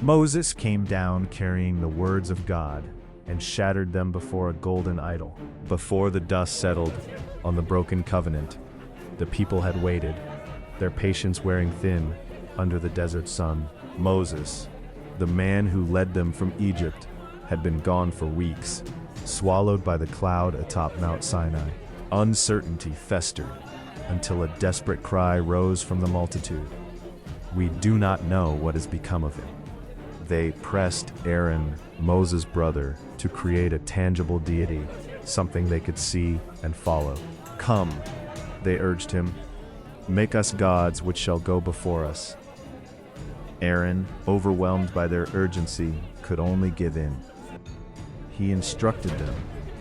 Moses came down carrying the words of God and shattered them before a golden idol. Before the dust settled on the broken covenant, the people had waited, their patience wearing thin under the desert sun. Moses, the man who led them from Egypt, had been gone for weeks, swallowed by the cloud atop Mount Sinai. Uncertainty festered until a desperate cry rose from the multitude. "We do not know what has become of him." They pressed Aaron, Moses' brother, to create a tangible deity, something they could see and follow. "Come," they urged him, "make us gods which shall go before us." Aaron, overwhelmed by their urgency, could only give in. He instructed them,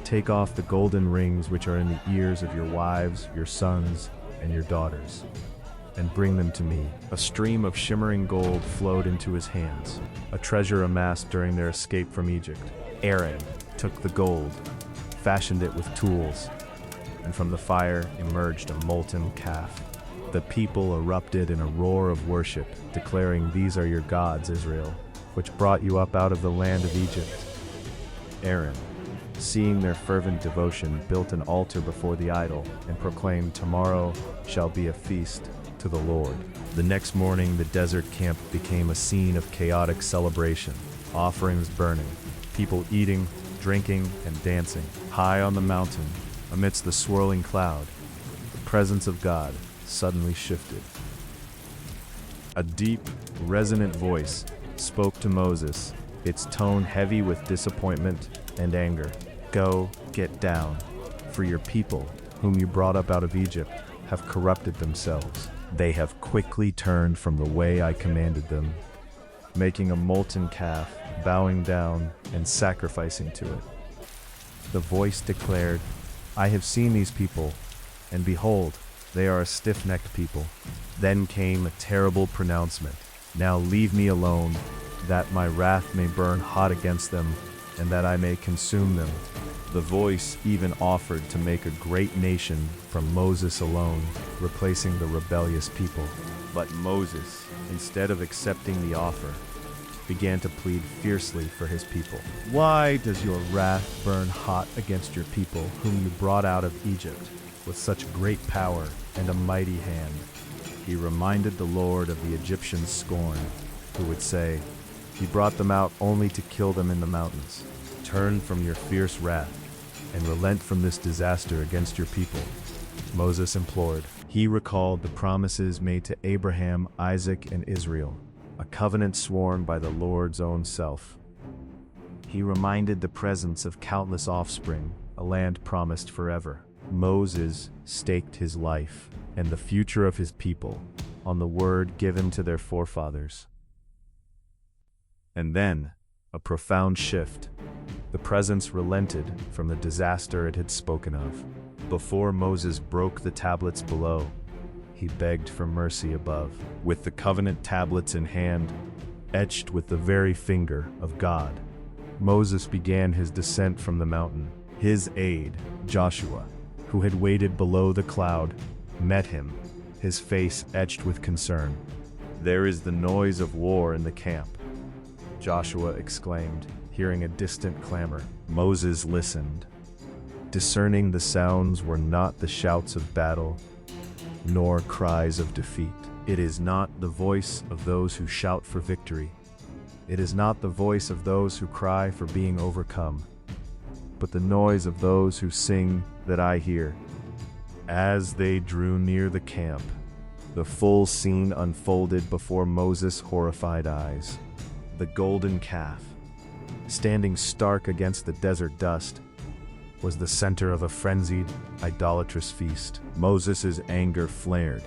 "Take off the golden rings which are in the ears of your wives, your sons, and your daughters, and bring them to me." A stream of shimmering gold flowed into his hands, a treasure amassed during their escape from Egypt. Aaron took the gold, fashioned it with tools, and from the fire emerged a molten calf. The people erupted in a roar of worship, declaring, "These are your gods, Israel, which brought you up out of the land of Egypt." Aaron, seeing their fervent devotion, built an altar before the idol and proclaimed, "Tomorrow shall be a feast to the Lord." The next morning, the desert camp became a scene of chaotic celebration, offerings burning, people eating, drinking, and dancing. High on the mountain, amidst the swirling cloud, the presence of God suddenly shifted. A deep, resonant voice spoke to Moses, its tone heavy with disappointment and anger. "Go, get down, for your people, whom you brought up out of Egypt, have corrupted themselves. They have quickly turned from the way I commanded them, making a molten calf, bowing down and sacrificing to it." The voice declared, "I have seen these people, and behold, they are a stiff-necked people." Then came a terrible pronouncement. "Now leave me alone, that my wrath may burn hot against them, and that I may consume them." The voice even offered to make a great nation from Moses alone, replacing the rebellious people. But Moses, instead of accepting the offer, began to plead fiercely for his people. "Why does your wrath burn hot against your people, whom you brought out of Egypt with such great power and a mighty hand?" He reminded the Lord of the Egyptians' scorn, who would say, "He brought them out only to kill them in the mountains. Turn from your fierce wrath and relent from this disaster against your people," Moses implored. He recalled the promises made to Abraham, Isaac, and Israel, a covenant sworn by the Lord's own self. He reminded the presence of countless offspring, a land promised forever. Moses staked his life and the future of his people on the word given to their forefathers. And then, a profound shift. The presence relented from the disaster it had spoken of. Before Moses broke the tablets below, he begged for mercy above. With the covenant tablets in hand, etched with the very finger of God, Moses began his descent from the mountain. His aide, Joshua, who had waited below the cloud, met him, his face etched with concern. "There is the noise of war in the camp," Joshua exclaimed, hearing a distant clamor. Moses listened, discerning the sounds were not the shouts of battle, nor cries of defeat. It is not the voice of those who shout for victory. It is not the voice of those who cry for being overcome, but the noise of those who sing that I hear. As they drew near the camp, the full scene unfolded before Moses' horrified eyes. The golden calf, standing stark against the desert dust, was the center of a frenzied, idolatrous feast. Moses' anger flared,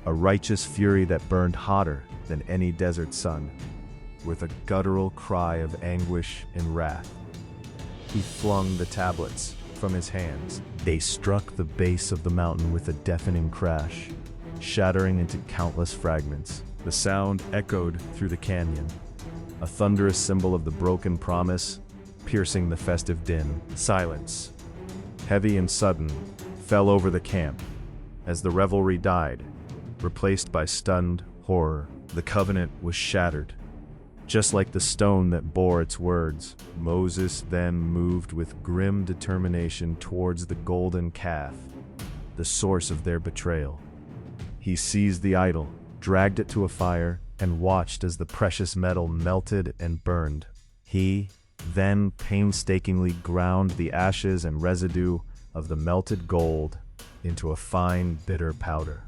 a righteous fury that burned hotter than any desert sun. With a guttural cry of anguish and wrath, he flung the tablets from his hands. They struck the base of the mountain with a deafening crash, shattering into countless fragments. The sound echoed through the canyon, a thunderous symbol of the broken promise, piercing the festive din. Silence, heavy and sudden, fell over the camp as the revelry died, replaced by stunned horror. The covenant was shattered, just like the stone that bore its words. Moses then moved with grim determination towards the golden calf, the source of their betrayal. He seized the idol, dragged it to a fire, and watched as the precious metal melted and burned. He then painstakingly ground the ashes and residue of the melted gold into a fine, bitter powder.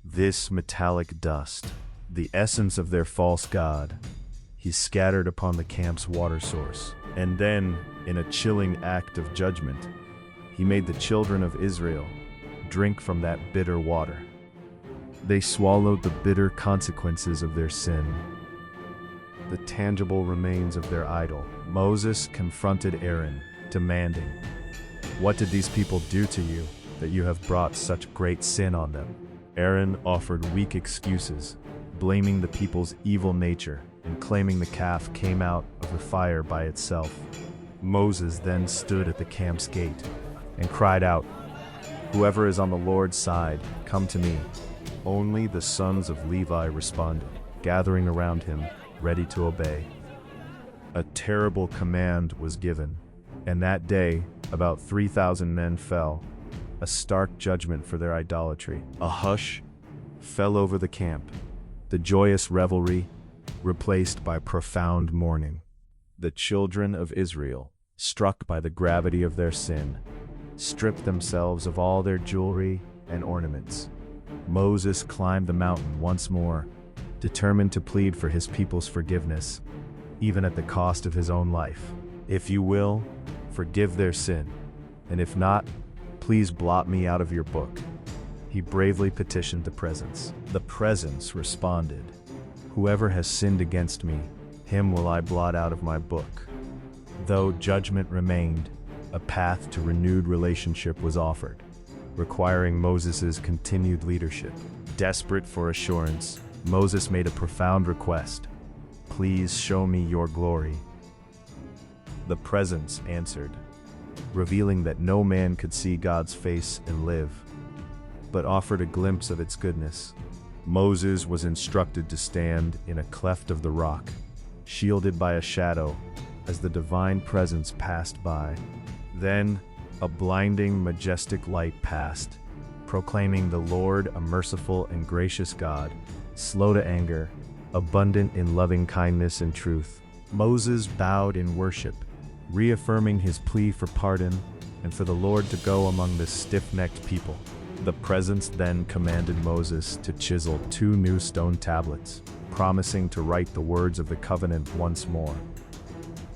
This metallic dust, the essence of their false god, he scattered upon the camp's water source. And then, in a chilling act of judgment, he made the children of Israel drink from that bitter water. They swallowed the bitter consequences of their sin, the tangible remains of their idol. Moses confronted Aaron, demanding, "What did these people do to you, that you have brought such great sin on them?" Aaron offered weak excuses, blaming the people's evil nature and claiming the calf came out of the fire by itself. Moses then stood at the camp's gate and cried out, "Whoever is on the Lord's side, come to me." Only the sons of Levi responded, gathering around him, ready to obey. A terrible command was given, and that day about 3,000 men fell, a stark judgment for their idolatry. A hush fell over the camp, the joyous revelry replaced by profound mourning. The children of Israel, struck by the gravity of their sin, stripped themselves of all their jewelry and ornaments. Moses climbed the mountain once more, determined to plead for his people's forgiveness, even at the cost of his own life. "If you will, forgive their sin, and if not, please blot me out of your book." He bravely petitioned the presence. The presence responded, "Whoever has sinned against me, him will I blot out of my book." Though judgment remained, a path to renewed relationship was offered, requiring Moses' continued leadership. Desperate for assurance, Moses made a profound request. "Please show me your glory." The presence answered, revealing that no man could see God's face and live, but offered a glimpse of its goodness. Moses was instructed to stand in a cleft of the rock, shielded by a shadow, as the divine presence passed by. Then, a blinding, majestic light passed, proclaiming the Lord a merciful and gracious God, slow to anger, abundant in loving kindness and truth. Moses bowed in worship, reaffirming his plea for pardon and for the Lord to go among this stiff-necked people. The presence then commanded Moses to chisel 2 new stone tablets, promising to write the words of the covenant once more.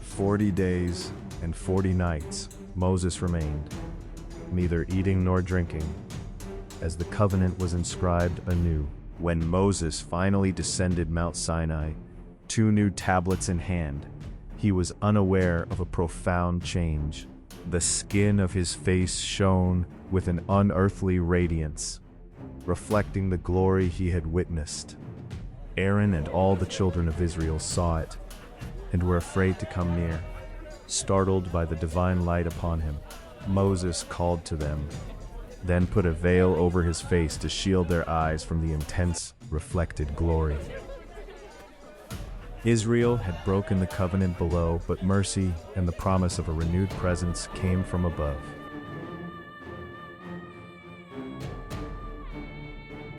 40 days and 40 nights Moses remained, neither eating nor drinking, as the covenant was inscribed anew. When Moses finally descended Mount Sinai, 2 new tablets in hand, he was unaware of a profound change. The skin of his face shone with an unearthly radiance, reflecting the glory he had witnessed. Aaron and all the children of Israel saw it, and were afraid to come near. Startled by the divine light upon him, Moses called to them, then put a veil over his face to shield their eyes from the intense, reflected glory. Israel had broken the covenant below, but mercy and the promise of a renewed presence came from above.